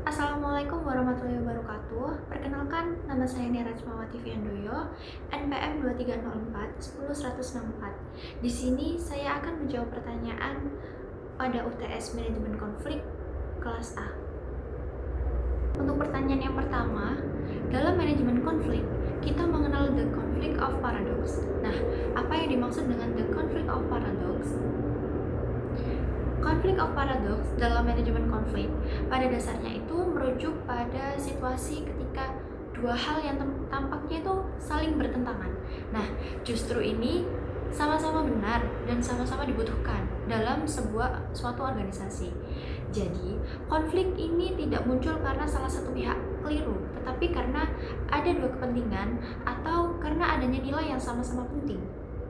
Assalamualaikum warahmatullahi wabarakatuh. Perkenalkan, nama saya Nira Rajmawati Fiandoyo, NPM 2304 10164. Di sini saya akan menjawab pertanyaan pada UTS Manajemen Konflik kelas A. Untuk pertanyaan yang pertama, dalam manajemen konflik, kita mengenal the conflict of paradox. Nah, apa yang dimaksud dengan the conflict of paradox? Conflict of paradox dalam manajemen konflik pada dasarnya itu merujuk pada situasi ketika dua hal yang tampaknya itu saling bertentangan. Nah, justru ini sama-sama benar dan sama-sama dibutuhkan dalam suatu organisasi. Jadi, konflik ini tidak muncul karena salah satu pihak keliru, tetapi karena ada dua kepentingan atau karena adanya nilai yang sama-sama penting,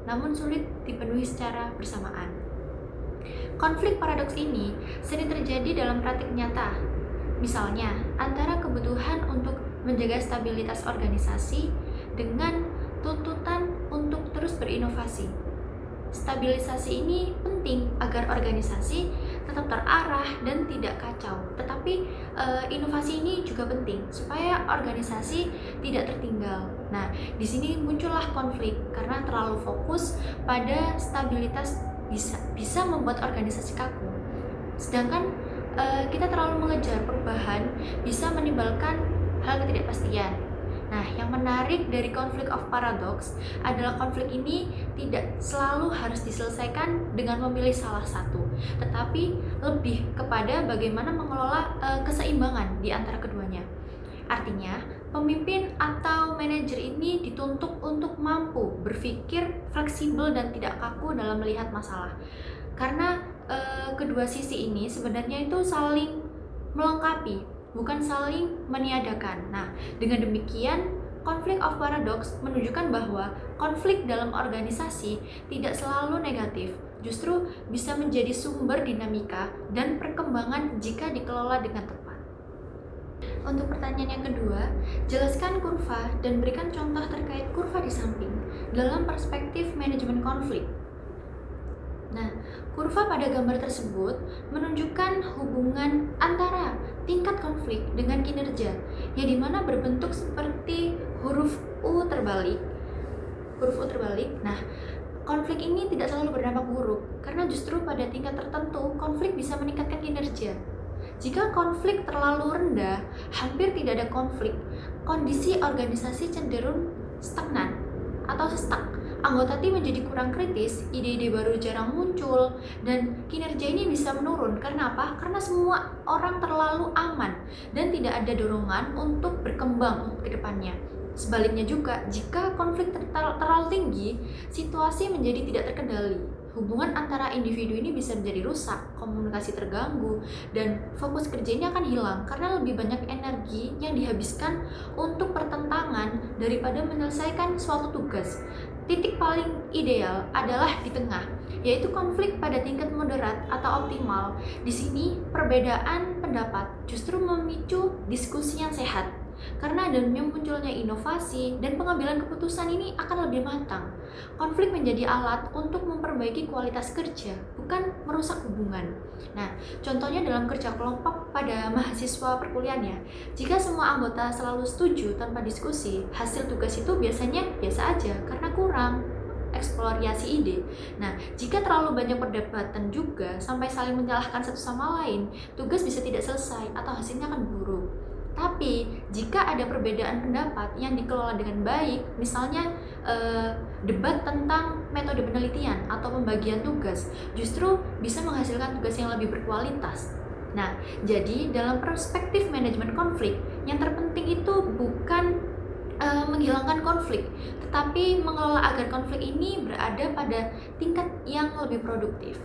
namun sulit dipenuhi secara bersamaan. Konflik paradoks ini sering terjadi dalam praktik nyata. Misalnya, antara kebutuhan untuk menjaga stabilitas organisasi dengan tuntutan untuk terus berinovasi. Stabilisasi ini penting agar organisasi tetap terarah dan tidak kacau. Tetapi inovasi ini juga penting supaya organisasi tidak tertinggal. Nah, di sini muncullah konflik karena terlalu fokus pada stabilitas bisa membuat organisasi kaku. Sedangkan kita terlalu mengejar perubahan bisa menimbulkan hal ketidakpastian. Nah, yang menarik dari konflik of paradox adalah konflik ini tidak selalu harus diselesaikan dengan memilih salah satu, tetapi lebih kepada bagaimana mengelola keseimbangan di antara keduanya. Artinya, pemimpin atau manajer ini dituntut untuk mampu berpikir fleksibel dan tidak kaku dalam melihat masalah. Karena kedua sisi ini sebenarnya itu saling melengkapi, bukan saling meniadakan. Nah, dengan demikian, konflik of paradox menunjukkan bahwa konflik dalam organisasi tidak selalu negatif, justru bisa menjadi sumber dinamika dan perkembangan jika dikelola dengan tepat. Untuk pertanyaan yang kedua, jelaskan kurva dan berikan contoh terkait kurva di samping dalam perspektif manajemen konflik. Nah, kurva pada gambar tersebut menunjukkan hubungan antara tingkat konflik dengan kinerja, yang dimana berbentuk seperti huruf U terbalik. Nah, konflik ini tidak selalu berdampak buruk, karena justru pada tingkat tertentu konflik bisa meningkatkan kinerja. Jika konflik terlalu rendah, hampir tidak ada konflik, kondisi organisasi cenderung stagnan atau stuck. Anggota tim menjadi kurang kritis, ide-ide baru jarang muncul, dan kinerja ini bisa menurun. Karena apa? Karena semua orang terlalu aman dan tidak ada dorongan untuk berkembang ke depannya. Sebaliknya juga, jika konflik terlalu tinggi, situasi menjadi tidak terkendali. Hubungan antara individu ini bisa menjadi rusak, komunikasi terganggu, dan fokus kerja ini akan hilang karena lebih banyak energi yang dihabiskan untuk pertentangan daripada menyelesaikan suatu tugas. Titik paling ideal adalah di tengah, yaitu konflik pada tingkat moderat atau optimal. Di sini, perbedaan pendapat justru memicu diskusi yang sehat. Karena adanya munculnya inovasi dan pengambilan keputusan ini akan lebih matang. Konflik menjadi alat untuk memperbaiki kualitas kerja, bukan merusak hubungan. Nah, contohnya dalam kerja kelompok pada mahasiswa perkuliahan ya. Jika semua anggota selalu setuju tanpa diskusi, hasil tugas itu biasanya biasa aja karena kurang eksplorasi ide. Nah, jika terlalu banyak perdebatan juga sampai saling menyalahkan satu sama lain, tugas bisa tidak selesai atau hasilnya akan buruk. Tapi, jika ada perbedaan pendapat yang dikelola dengan baik, misalnya debat tentang metode penelitian atau pembagian tugas, justru bisa menghasilkan tugas yang lebih berkualitas. Nah, jadi dalam perspektif manajemen konflik, yang terpenting itu bukan menghilangkan konflik, tetapi mengelola agar konflik ini berada pada tingkat yang lebih produktif.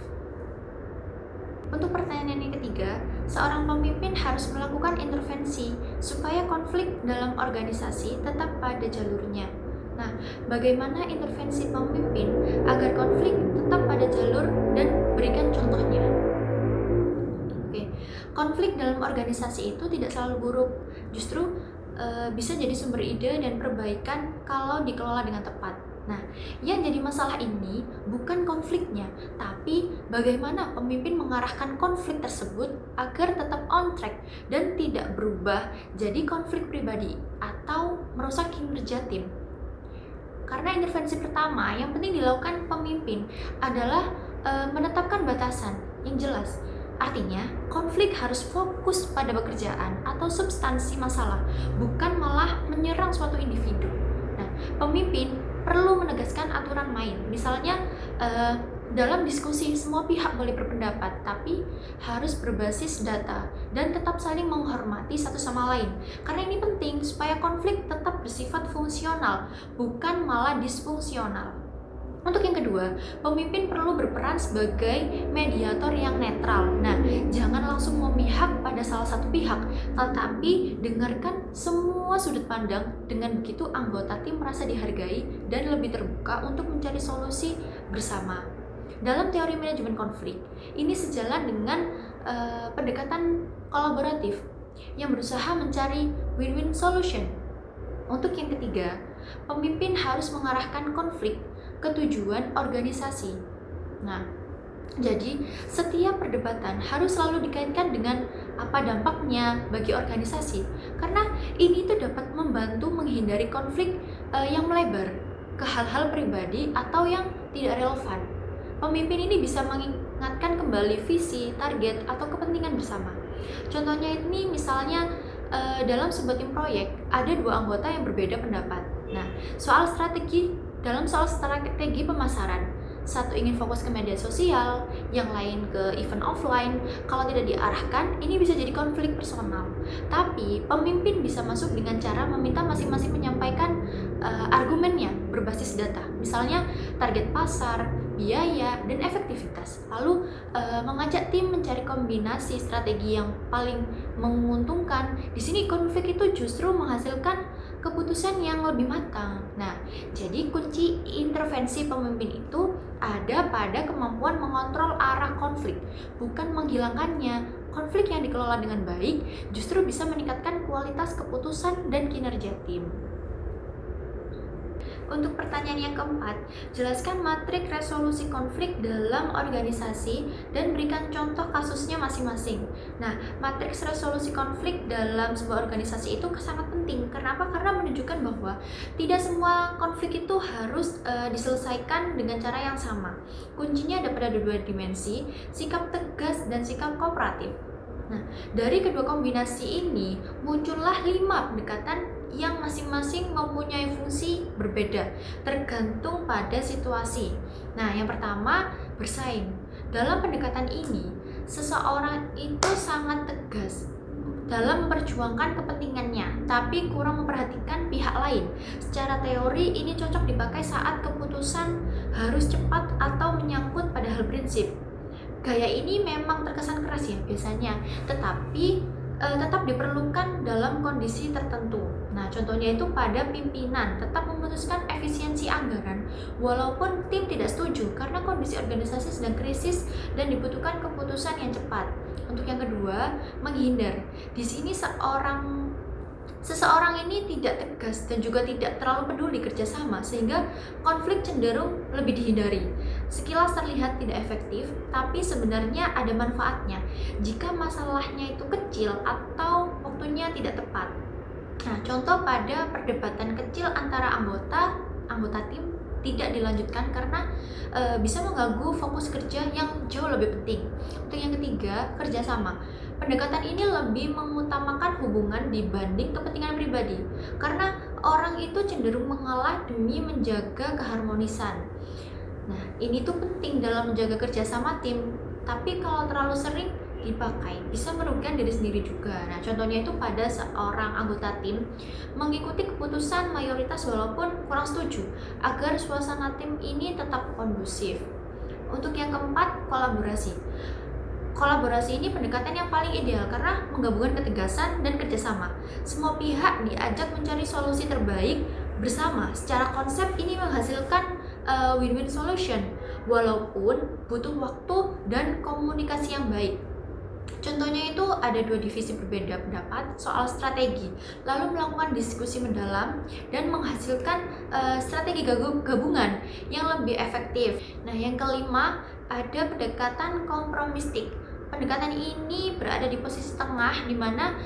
Untuk pertanyaan yang ketiga, seorang pemimpin harus melakukan intervensi supaya konflik dalam organisasi tetap pada jalurnya. Nah, bagaimana intervensi pemimpin agar konflik tetap pada jalur dan berikan contohnya? Oke, konflik dalam organisasi itu tidak selalu buruk, justru bisa jadi sumber ide dan perbaikan kalau dikelola dengan tepat. Nah, yang jadi masalah ini bukan konfliknya, tapi bagaimana pemimpin mengarahkan konflik tersebut agar tetap on track dan tidak berubah jadi konflik pribadi atau merusak kinerja tim. Karena intervensi pertama yang penting dilakukan pemimpin adalah menetapkan batasan yang jelas. Artinya, konflik harus fokus pada pekerjaan atau substansi masalah, bukan malah menyerang suatu individu. Nah, pemimpin perlu menegaskan aturan main. Misalnya, dalam diskusi semua pihak boleh berpendapat, tapi harus berbasis data dan tetap saling menghormati satu sama lain. Karena ini penting supaya konflik tetap bersifat fungsional, bukan malah disfungsional. Untuk yang kedua, pemimpin perlu berperan sebagai mediator yang netral. Nah, jangan langsung memihak pada salah satu pihak, tetapi dengarkan semua sudut pandang. Dengan begitu, anggota tim merasa dihargai dan lebih terbuka untuk mencari solusi bersama. Dalam teori manajemen konflik, ini sejalan dengan pendekatan kolaboratif yang berusaha mencari win-win solution. Untuk yang ketiga, pemimpin harus mengarahkan konflik ke tujuan organisasi. Nah, jadi setiap perdebatan harus selalu dikaitkan dengan apa dampaknya bagi organisasi, karena ini tuh dapat membantu menghindari konflik yang melebar ke hal-hal pribadi atau yang tidak relevan. Pemimpin ini bisa mengingatkan kembali visi, target, atau kepentingan bersama. Contohnya ini misalnya dalam sebuah tim proyek ada dua anggota yang berbeda pendapat. Nah, dalam soal strategi pemasaran, satu ingin fokus ke media sosial, yang lain ke event offline. Kalau tidak diarahkan, ini bisa jadi konflik personal. Tapi pemimpin bisa masuk dengan cara meminta masing-masing menyampaikan argumennya berbasis data. Misalnya target pasar, biaya, dan efektivitas. Lalu mengajak tim mencari kombinasi strategi yang paling menguntungkan. Di sini konflik itu justru menghasilkan keputusan yang lebih matang. Nah, jadi kunci intervensi pemimpin itu ada pada kemampuan mengontrol arah konflik, bukan menghilangkannya. Konflik yang dikelola dengan baik justru bisa meningkatkan kualitas keputusan dan kinerja tim. Untuk pertanyaan yang keempat, jelaskan matriks resolusi konflik dalam organisasi dan berikan contoh kasusnya masing-masing. Nah, matriks resolusi konflik dalam sebuah organisasi itu sangat penting. Kenapa? Karena menunjukkan bahwa tidak semua konflik itu harus diselesaikan dengan cara yang sama. Kuncinya ada pada dua dimensi, sikap tegas dan sikap kooperatif. Nah, dari kedua kombinasi ini muncullah 5 pendekatan yang masing-masing mempunyai fungsi berbeda tergantung pada situasi. Nah, yang pertama, bersaing. Dalam pendekatan ini, seseorang itu sangat tegas dalam memperjuangkan kepentingannya, tapi kurang memperhatikan pihak lain. Secara teori, ini cocok dipakai saat keputusan harus cepat atau menyangkut pada hal prinsip. Gaya ini memang terkesan keras ya biasanya, tetapi tetap diperlukan dalam kondisi tertentu. Nah, contohnya itu pada pimpinan tetap memutuskan efisiensi anggaran walaupun tim tidak setuju karena kondisi organisasi sedang krisis dan dibutuhkan keputusan yang cepat. Untuk yang kedua, menghindar. Di sini seseorang ini tidak tegas dan juga tidak terlalu peduli kerjasama sehingga konflik cenderung lebih dihindari. Sekilas terlihat tidak efektif, tapi sebenarnya ada manfaatnya jika masalahnya itu kecil atau waktunya tidak tepat. Nah, contoh pada perdebatan kecil antara anggota tim tidak dilanjutkan karena bisa mengganggu fokus kerja yang jauh lebih penting. Untuk yang ketiga, kerjasama. Pendekatan ini lebih mengutamakan hubungan dibanding kepentingan pribadi, karena orang itu cenderung mengalah demi menjaga keharmonisan. Nah, ini tuh penting dalam menjaga kerjasama tim, tapi kalau terlalu sering dipakai bisa merugikan diri sendiri juga. Nah, contohnya itu pada seorang anggota tim mengikuti keputusan mayoritas walaupun kurang setuju agar suasana tim ini tetap kondusif. Untuk yang keempat, kolaborasi. Kolaborasi ini pendekatan yang paling ideal karena menggabungkan ketegasan dan kerjasama. Semua pihak diajak mencari solusi terbaik bersama. Secara konsep ini menghasilkan win-win solution walaupun butuh waktu dan komunikasi yang baik. Contohnya itu ada dua divisi berbeda pendapat soal strategi, lalu melakukan diskusi mendalam dan menghasilkan strategi gabungan yang lebih efektif. Nah, yang kelima ada pendekatan kompromistik. Pendekatan ini berada di posisi tengah di mana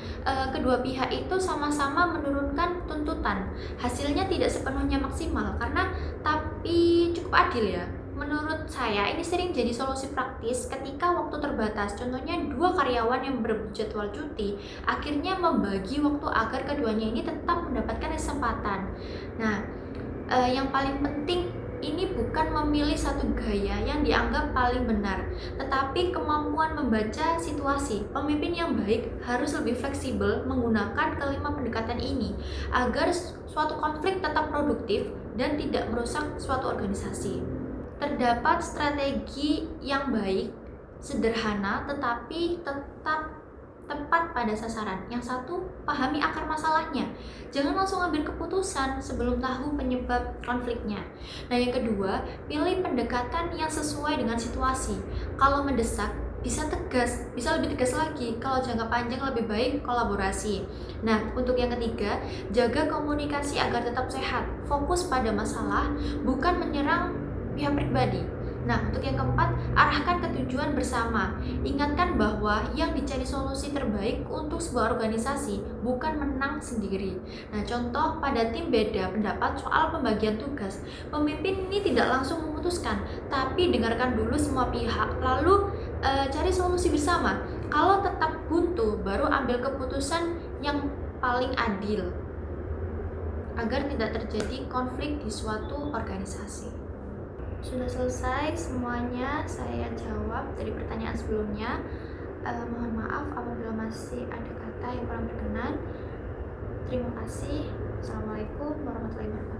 kedua pihak itu sama-sama menurunkan tuntutan. Hasilnya tidak sepenuhnya maksimal karena tapi cukup adil ya. Menurut saya ini sering jadi solusi praktis ketika waktu terbatas. Contohnya dua karyawan yang berjadwal cuti akhirnya membagi waktu agar keduanya ini tetap mendapatkan kesempatan. Nah, yang paling penting ini bukan memilih satu gaya yang dianggap paling benar, tetapi kemampuan membaca situasi. Pemimpin yang baik harus lebih fleksibel menggunakan kelima pendekatan ini agar suatu konflik tetap produktif dan tidak merusak suatu organisasi. Terdapat strategi yang baik, sederhana tetapi tetap tepat pada sasaran. Yang satu, pahami akar masalahnya. Jangan langsung ambil keputusan sebelum tahu penyebab konfliknya. Nah, yang kedua, pilih pendekatan yang sesuai dengan situasi. Kalau mendesak, bisa tegas, bisa lebih tegas lagi. Kalau jangka panjang lebih baik kolaborasi. Nah, untuk yang ketiga, jaga komunikasi agar tetap sehat. Fokus pada masalah, bukan menyerang pihak pribadi. Nah, untuk yang keempat, arahkan ke tujuan bersama. Ingatkan bahwa yang dicari solusi terbaik untuk sebuah organisasi, bukan menang sendiri. Nah, contoh pada tim beda pendapat soal pembagian tugas. Pemimpin ini tidak langsung memutuskan, tapi dengarkan dulu semua pihak, lalu cari solusi bersama. Kalau tetap buntu, baru ambil keputusan yang paling adil agar tidak terjadi konflik di suatu organisasi. Sudah selesai semuanya saya jawab dari pertanyaan sebelumnya. Mohon maaf apabila masih ada kata yang kurang berkenan. Terima kasih. Assalamualaikum warahmatullahi wabarakatuh.